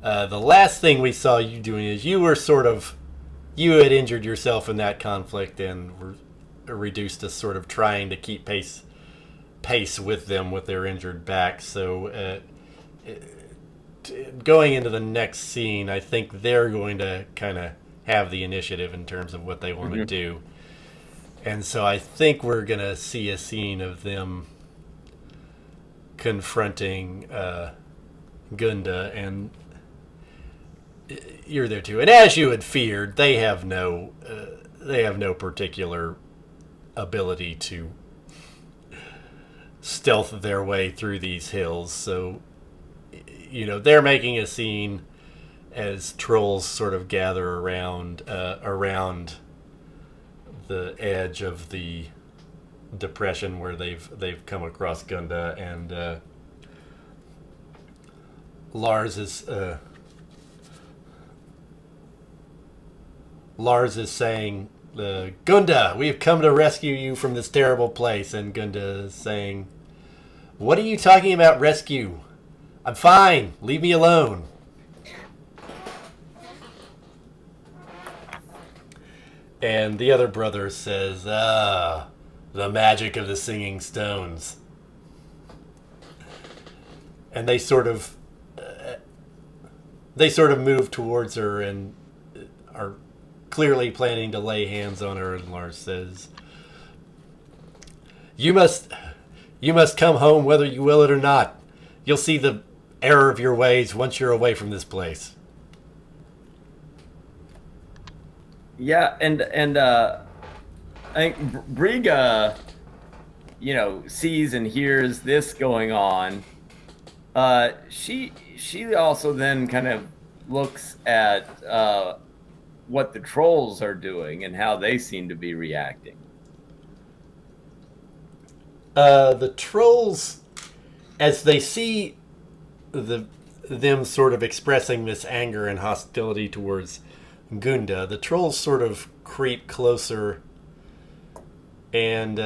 The last thing we saw you doing is you had injured yourself in that conflict and were reduced to sort of trying to keep pace with them with their injured back. So going into the next scene, I think they're going to kind of have the initiative in terms of what they want to Hmm. do. And so I think we're going to see a scene of them confronting Gunda, and you're there too. And as you had feared, they have no particular ability to stealth their way through these hills. So they're making a scene as trolls sort of gather around the edge of the depression where they've come across Gunda, and Lars is uh, Lars is saying, Gunda, we have come to rescue you from this terrible place. And Gunda is saying, what are you talking about, rescue? I'm fine. Leave me alone. And the other brother says, the magic of the singing stones. And they sort of move towards her and are clearly planning to lay hands on her. And Lars says, You must you must come home whether you will it or not. You'll see the error of your ways once you're away from this place. Yeah, and I think Briga, sees and hears this going on. She also then kind of looks at what the trolls are doing and how they seem to be reacting. The trolls, as they see the them sort of expressing this anger and hostility towards Gunda, the trolls sort of creep closer and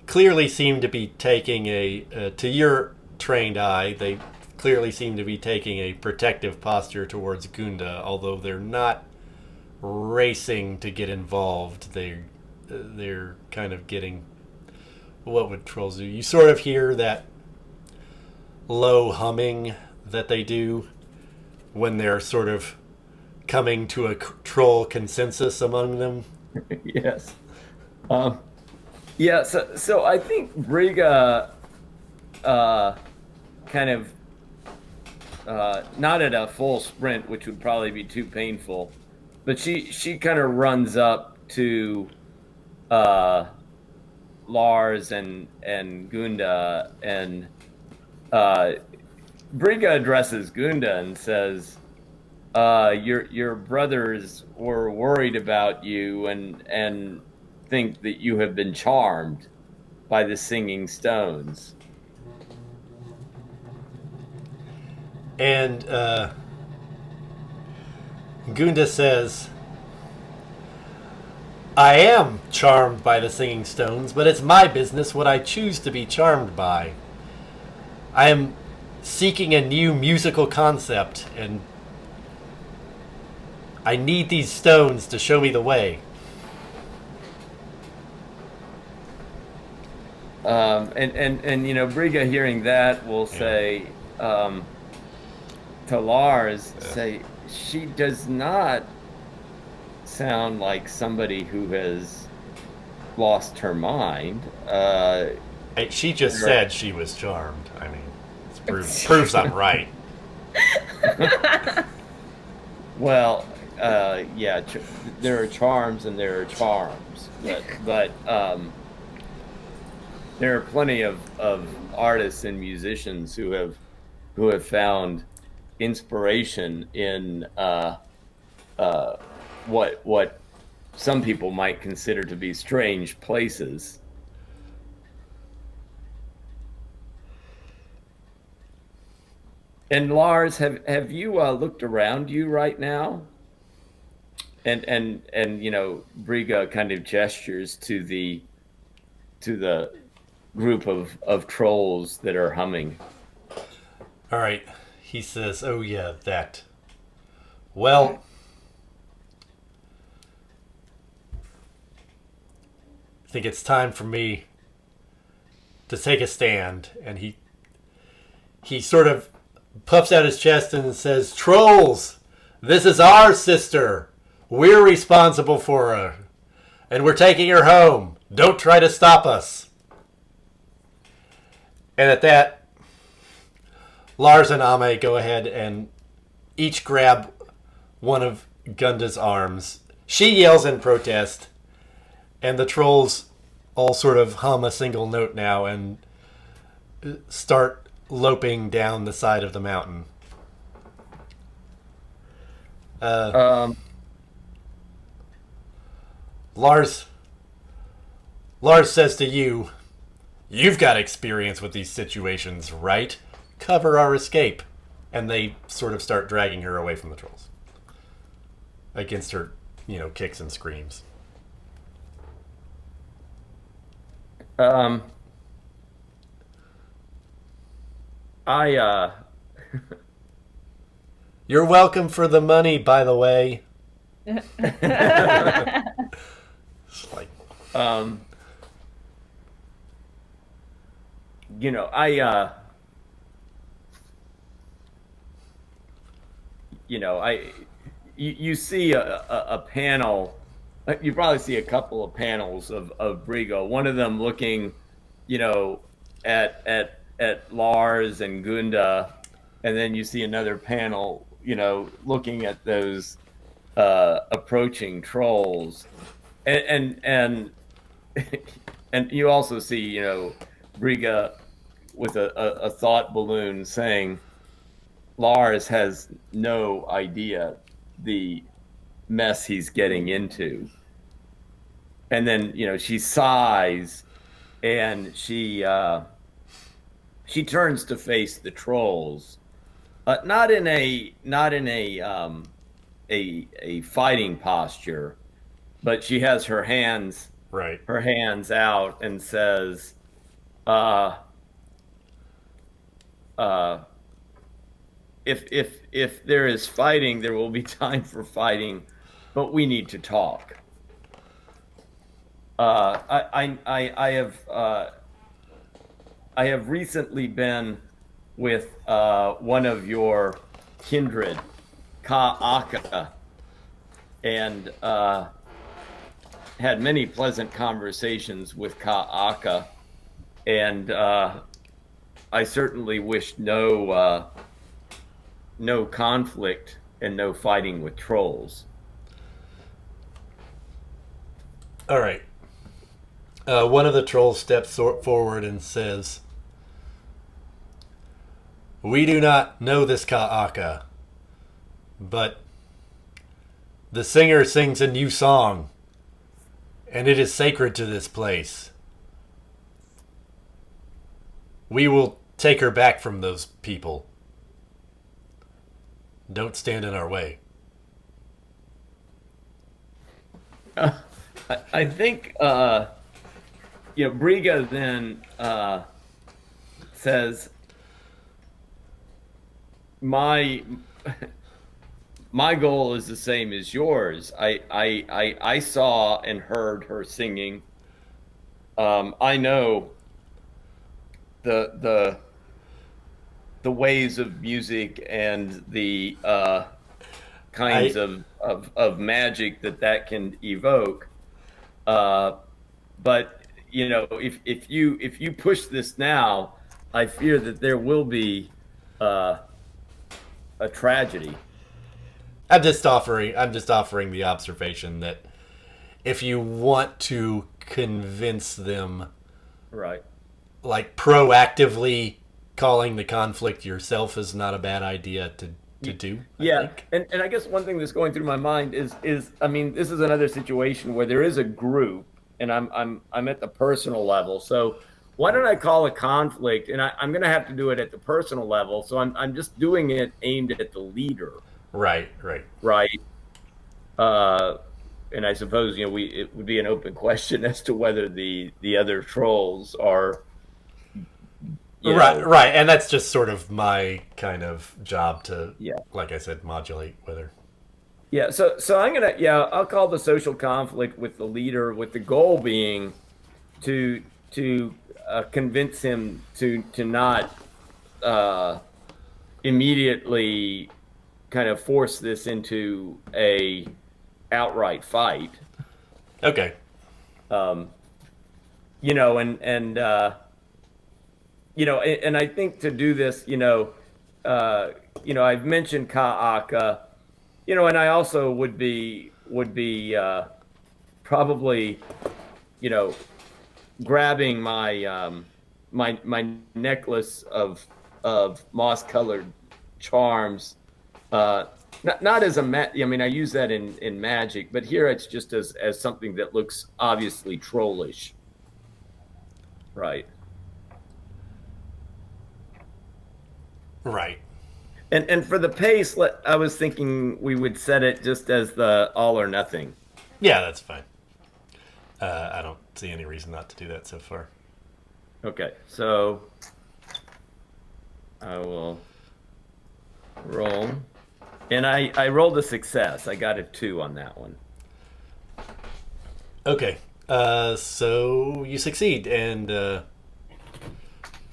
clearly seem to be taking to your trained eye, they clearly seem to be taking a protective posture towards Gunda, although they're not racing to get involved. They're kind of getting, what would trolls do? You sort of hear that low humming that they do when they're sort of coming to a troll consensus among them. Yes. Um, yeah. So I think Briga uh, kind of not at a full sprint, which would probably be too painful, but she kind of runs up to uh, Lars and Gunda, and uh, Briga addresses Gunda and says, your brothers were worried about you and think that you have been charmed by the singing stones." And Gunda says, I am charmed by the singing stones, but it's my business what I choose to be charmed by. I am seeking a new musical concept, and I need these stones to show me the way. And Briga, hearing that, will Yeah. say, to Lars, say, she does not sound like somebody who has lost her mind. She just Right. said she was charmed. I mean, it's proves I'm right. Well, yeah, there are charms and there are charms, but there are plenty of artists and musicians who have found inspiration in uh, what some people might consider to be strange places. And Lars, have you looked around you right now? And Briga kind of gestures to the group of trolls that are humming. All right. he says, "Oh yeah, that. Well, I think it's time for me to take a stand." And he sort of puffs out his chest and says, "Trolls, this is our sister. We're responsible for her, and we're taking her home. Don't try to stop us." And at that, Lars and Ame go ahead and each grab one of Gunda's arms. She yells in protest, and the trolls all sort of hum a single note now and start loping down the side of the mountain. Lars says to you, "You've got experience with these situations, right? Cover our escape." And they sort of start dragging her away from the trolls. Against her, kicks and screams. I You're welcome for the money, by the way. It's like, you know, I you know, you see a panel. You probably see a couple of panels of Briga. One of them looking, at Lars and Gunda, and then you see another panel, looking at those approaching trolls, and and you also see, Briga with a thought balloon saying, Lars has no idea the mess he's getting into. And then, she sighs and she turns to face the trolls. Not in a fighting posture, but she has her hands right. out and says, if there is fighting, there will be time for fighting, but we need to talk. I have recently been with one of your kindred, Ka'aka, and had many pleasant conversations with Ka'aka, and I certainly wish no conflict and no fighting with trolls. All right. One of the trolls steps forward and says, "We do not know this Ka'aka, but the singer sings a new song, and it is sacred to this place. We will take her back from those people. Don't stand in our way." I think Briga then says, my goal is the same as yours. I saw and heard her singing. I know the ways of music and the kinds of magic that can evoke. But if you push this now, I fear that there will be a tragedy. I'm just offering the observation that if you want to convince them, Right, like proactively calling the conflict yourself is not a bad idea to do. yeah. And I guess one thing that's going through my mind is I mean, this is another situation where there is a group, and I'm at the personal level. So why don't I call a conflict? And I'm going to have to do it at the personal level. So I'm just doing it aimed at the leader. Right. And I suppose it would be an open question as to whether the other trolls are Right, and that's just sort of my kind of job to, Yeah. like I said, modulate with her. Yeah, so I'll call the social conflict with the leader, with the goal being to convince him to not immediately kind of force this into a outright fight. Okay. Um, and I think to do this, I've mentioned Ka'aka, and I also would be probably, you know, grabbing my necklace of moss colored charms. Not as I mean, I use that in magic, but here it's just as something that looks obviously trollish, right? Right. And for the pace, I was thinking we would set it just as the all or nothing. Yeah, that's fine. I don't see any reason not to do that so far. Okay, so I will roll, and I rolled a success. I got a 2 on that one. Okay. So you succeed, and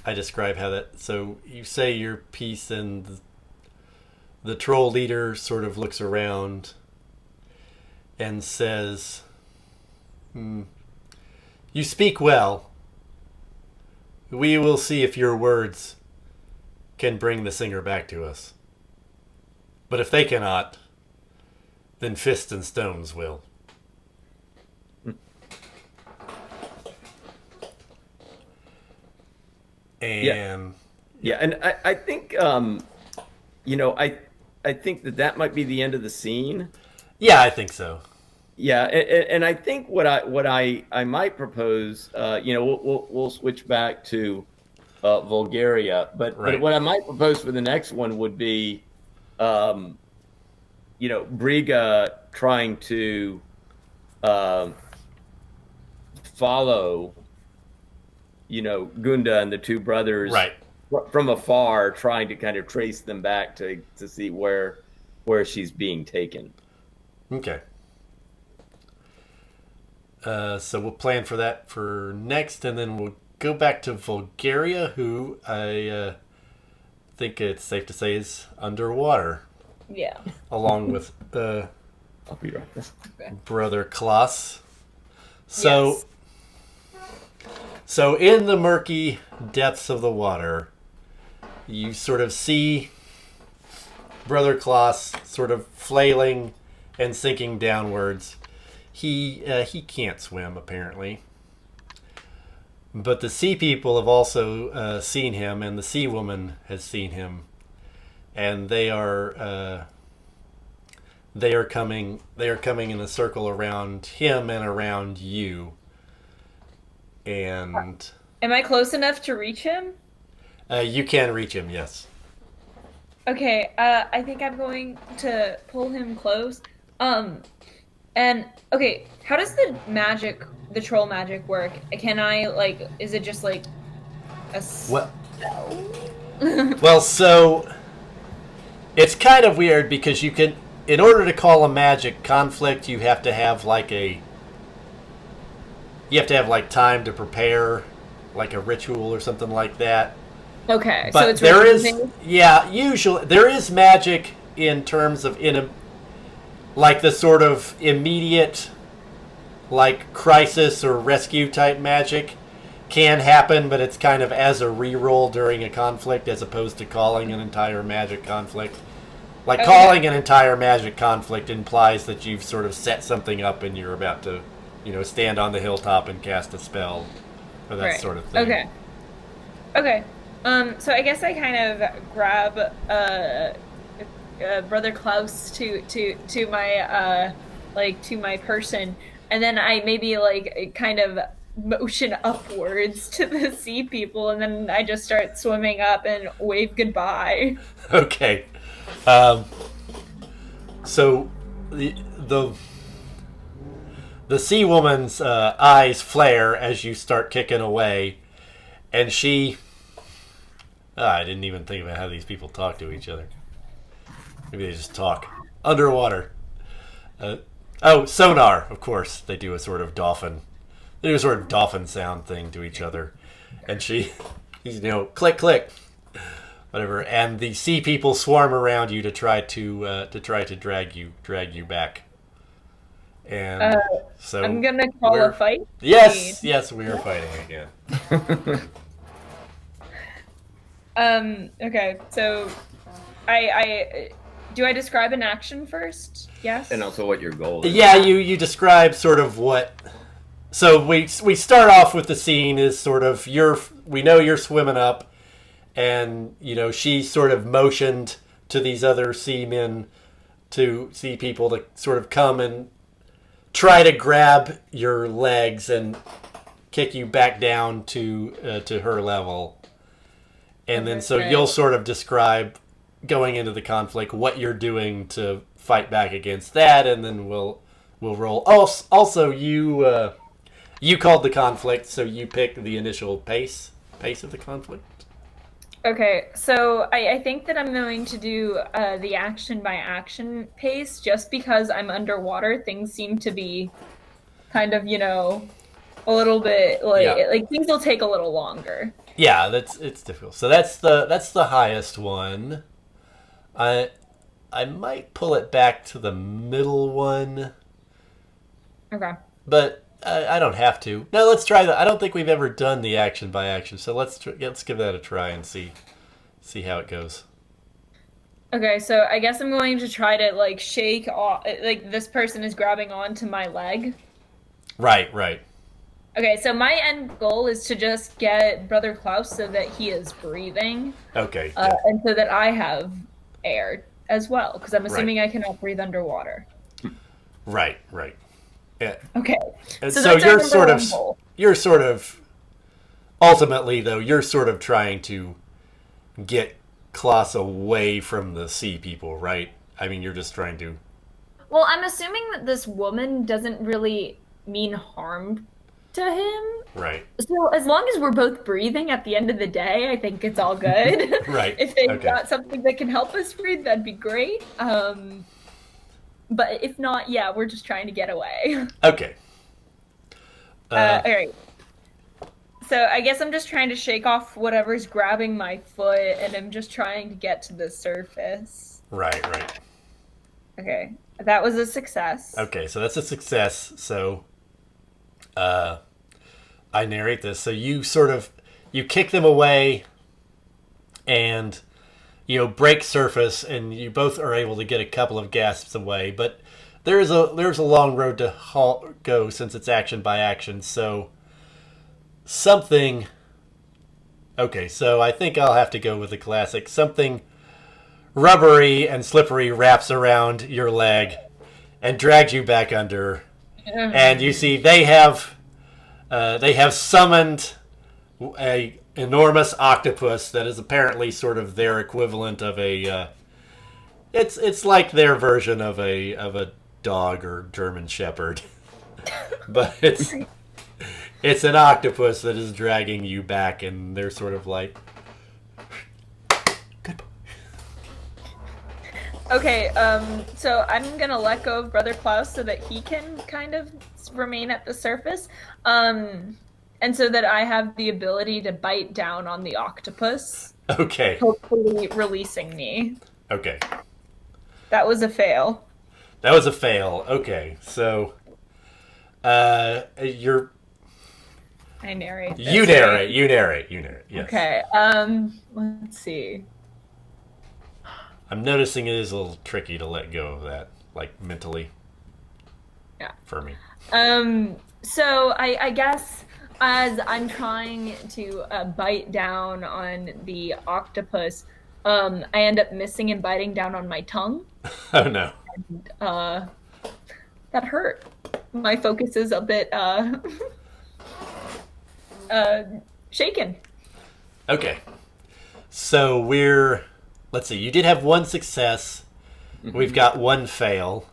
I describe how that. So you say your piece, and the troll leader sort of looks around and says, "You speak well. We will see if your words can bring the singer back to us. But if they cannot, then fists and stones will." And and I think I think that might be the end of the scene. yeah, I think so. Yeah, and I think what I might propose, we'll switch back to Vulgaria, but Right. what I might propose for the next one would be, Briga trying to follow, Gunda and the two brothers, Right. from afar, trying to kind of trace them back to see where she's being taken. Okay. So we'll plan for that for next, and then we'll go back to Vulgaria, who I think it's safe to say is underwater, Yeah. along with I'll be right back. Okay. Brother Klaus. So, Yes. so in the murky depths of the water, you sort of see Brother Klaus sort of flailing and sinking downwards. He can't swim, apparently. But the sea people have also seen him, and the sea woman has seen him, and they are coming in a circle around him and around you. And Am I close enough to reach him? you can reach him, yes. Okay, I think I'm going to pull him close. And okay, how does the troll magic work? Can I is it just like a Well, spell? well, so it's kind of weird because in order to call a magic conflict, you have to have time to prepare, like a ritual or something like that. Okay, But so it's there ritual is, things? yeah, usually there is magic in terms of like the sort of immediate, like crisis or rescue type magic can happen, but it's kind of as a reroll during a conflict as opposed to calling an entire magic conflict. Like Okay. calling an entire magic conflict implies that you've sort of set something up and you're about to, stand on the hilltop and cast a spell or that Right. sort of thing. Okay. Okay. So I guess I kind of grab Brother Klaus to my to my person, and then I maybe kind of motion upwards to the sea people, and then I just start swimming up and wave goodbye. Okay. So the sea woman's eyes flare as you start kicking away, and she I didn't even think about how these people talk to each other. Maybe they just talk underwater. Sonar, of course. They do a sort of dolphin. They do a sort of dolphin sound thing to each other, and she, click click, whatever. And the sea people swarm around you to try to drag you back. And so I'm gonna call a fight. Yes, we are fighting again. Okay, so I do I describe an action first? Yes. And also what your goal is. Yeah, you describe sort of what. So we start off with the scene is sort of we know you're swimming up, and she sort of motioned to these other sea people to sort of come and try to grab your legs and kick you back down to her level. And then so you'll sort of describe going into the conflict what you're doing to fight back against that, and then we'll roll. Also, you called the conflict, so you pick the initial pace of the conflict. Okay, so I think that I'm going to do the action by action pace just because I'm underwater. Things seem to be kind of, a little bit like things will take a little longer. Yeah, it's difficult. So that's the highest one. I might pull it back to the middle one. Okay. But I don't have to. No, let's try that. I don't think we've ever done the action by action, so let's give that a try and see how it goes. Okay, so I guess I'm going to try to shake off. This person is grabbing onto my leg. Right. Okay, so my end goal is to just get Brother Klaus so that he is breathing. Okay. And so that I have air as well, because I'm assuming I cannot breathe underwater. Right. Yeah. Okay. So you're sort of ultimately though you're sort of trying to get Klaus away from the sea people, right? I mean, you're just trying to. Well, I'm assuming that this woman doesn't really mean harm to him. Right. So as long as we're both breathing at the end of the day, I think it's all good. Right. If they've got something that can help us breathe, that'd be great. But if not, we're just trying to get away. Okay. All right. So I guess I'm just trying to shake off whatever's grabbing my foot, and I'm just trying to get to the surface. Right. Okay. That was a success. Okay, so that's a success. So I narrate this. So you kick them away and break surface, and you both are able to get a couple of gasps away, but there's a long road to go since it's action by action. So something. Okay, so I think I'll have to go with the classic. Something rubbery and slippery wraps around your leg and drags you back under. And you see they have summoned a enormous octopus that is apparently sort of their equivalent of a. It's like their version of a dog or German Shepherd, but it's an octopus that is dragging you back, and they're sort of like. Goodbye. Okay, so I'm gonna let go of Brother Klaus so that he can kind of remain at the surface, and so that I have the ability to bite down on the octopus. Okay. Hopefully releasing me. Okay. That was a fail. Okay, so you're. I narrate. You narrate. Yes. Okay. Let's see. I'm noticing it is a little tricky to let go of that, like mentally. Yeah. For me. So I guess as I'm trying to bite down on the octopus, I end up missing and biting down on my tongue. Oh no. And, that hurt. My focus is a bit shaken. Okay. So let's see, you did have one success. Mm-hmm. We've got one fail.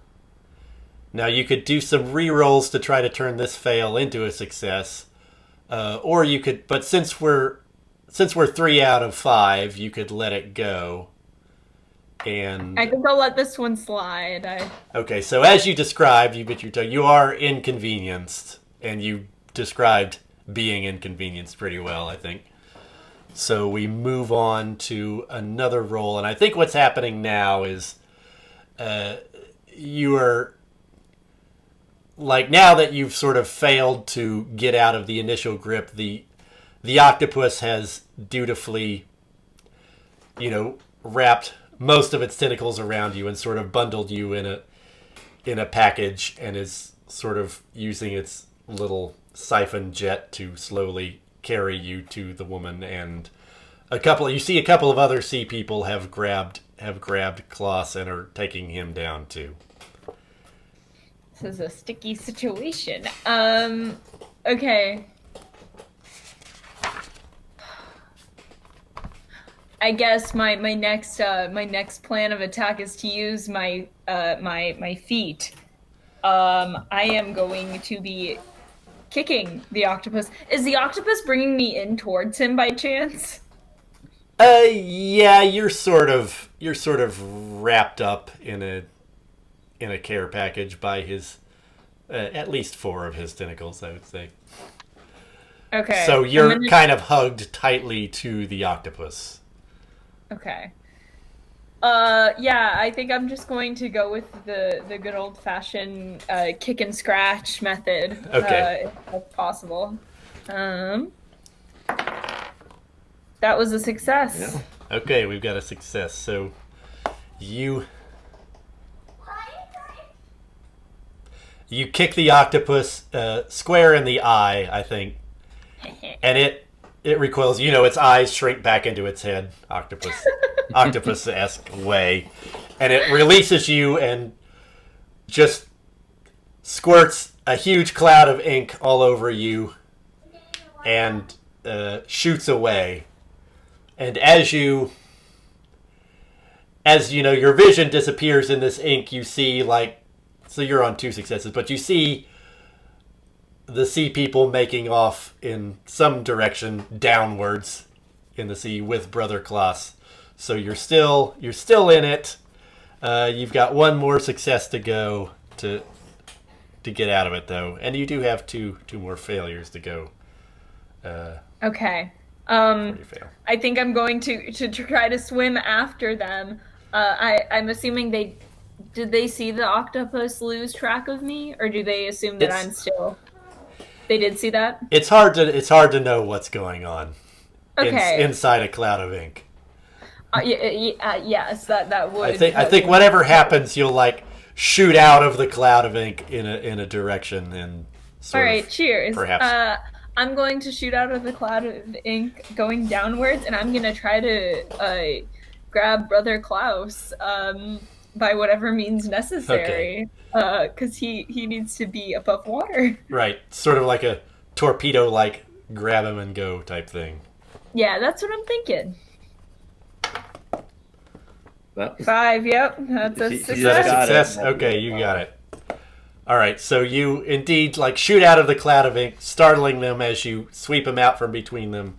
Now you could do some re-rolls to try to turn this fail into a success. Or you could, but since since we're 3 out of 5, you could let it go. And I think I'll let this one slide. okay, so as you described, you bit your toe. You are inconvenienced, and you described being inconvenienced pretty well, I think. So we move on to another roll, and I think what's happening now is you are, like, now that you've sort of failed to get out of the initial grip, the octopus has dutifully, wrapped most of its tentacles around you and sort of bundled you in a package, and is sort of using its little siphon jet to slowly carry you to the woman. And you see a couple of other sea people have grabbed Klaus and are taking him down too. This is a sticky situation. Okay. I guess my next plan of attack is to use my feet. I am going to be kicking the octopus. Is the octopus bringing me in towards him by chance? Yeah, you're sort of wrapped up in a care package by his at least 4 of his tentacles, I would say. Okay. So you're kind of hugged tightly to the octopus. Okay. Yeah, I think I'm just going to go with the good old fashioned kick and scratch method. Okay. If that's possible. That was a success. Yeah. Okay, we've got a success. So you kick the octopus square in the eye, I think, and it recoils. Its eyes shrink back into its head, octopus-esque way, and it releases you and just squirts a huge cloud of ink all over you and shoots away. And as your vision disappears in this ink, you see, so you're on 2 successes, but you see the sea people making off in some direction downwards in the sea with Brother Klaus. So you're still in it. You've got one more success to go to get out of it, though, and you do have two more failures to go. Okay. I think I'm going to try to swim after them. I'm assuming did they see the octopus lose track of me, or do they assume that I'm still? They did see that? It's hard to know what's going on. Okay. Inside a cloud of ink. Yes, that would. I think whatever happens, you'll shoot out of the cloud of ink in a direction and. All right, cheers. Perhaps. I'm going to shoot out of the cloud of ink going downwards, and I'm gonna try to grab Brother Klaus by whatever means necessary. Because he needs to be above water. Right, sort of like a torpedo, grab him and go type thing. Yeah, that's what I'm thinking. 5, yep, that's a success. Is that a success? Okay, you got it. All right, so you indeed shoot out of the cloud of ink, startling them as you sweep them out from between them,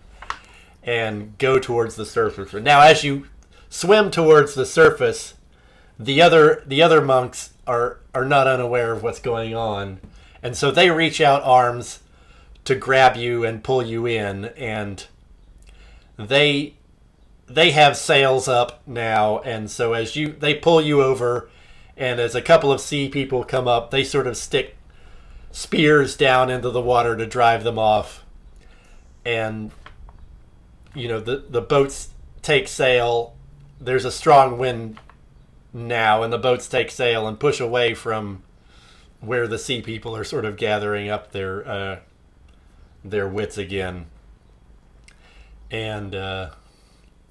and go towards the surface. Now, as you swim towards the surface, the other monks are not unaware of what's going on, and so they reach out arms to grab you and pull you in, and they have sails up now, and so as they pull you over, and as a couple of sea people come up, they sort of stick spears down into the water to drive them off, and the boats take sail. There's a strong wind now, and the boats take sail and push away from where the sea people are sort of gathering up their wits again. And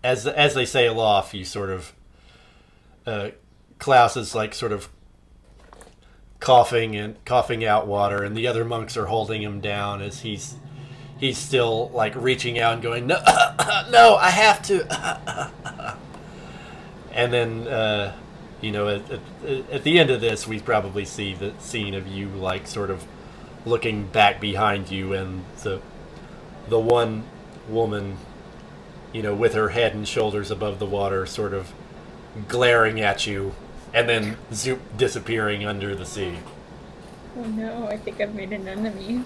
as they sail off, you sort of Klaus is sort of coughing out water, and the other monks are holding him down as he's still reaching out and going, no, no, I have to. And then at the end of this, we probably see the scene of you sort of looking back behind you, and the one woman with her head and shoulders above the water, sort of glaring at you, and then zoop disappearing under the sea. Oh no, I think I've made an enemy.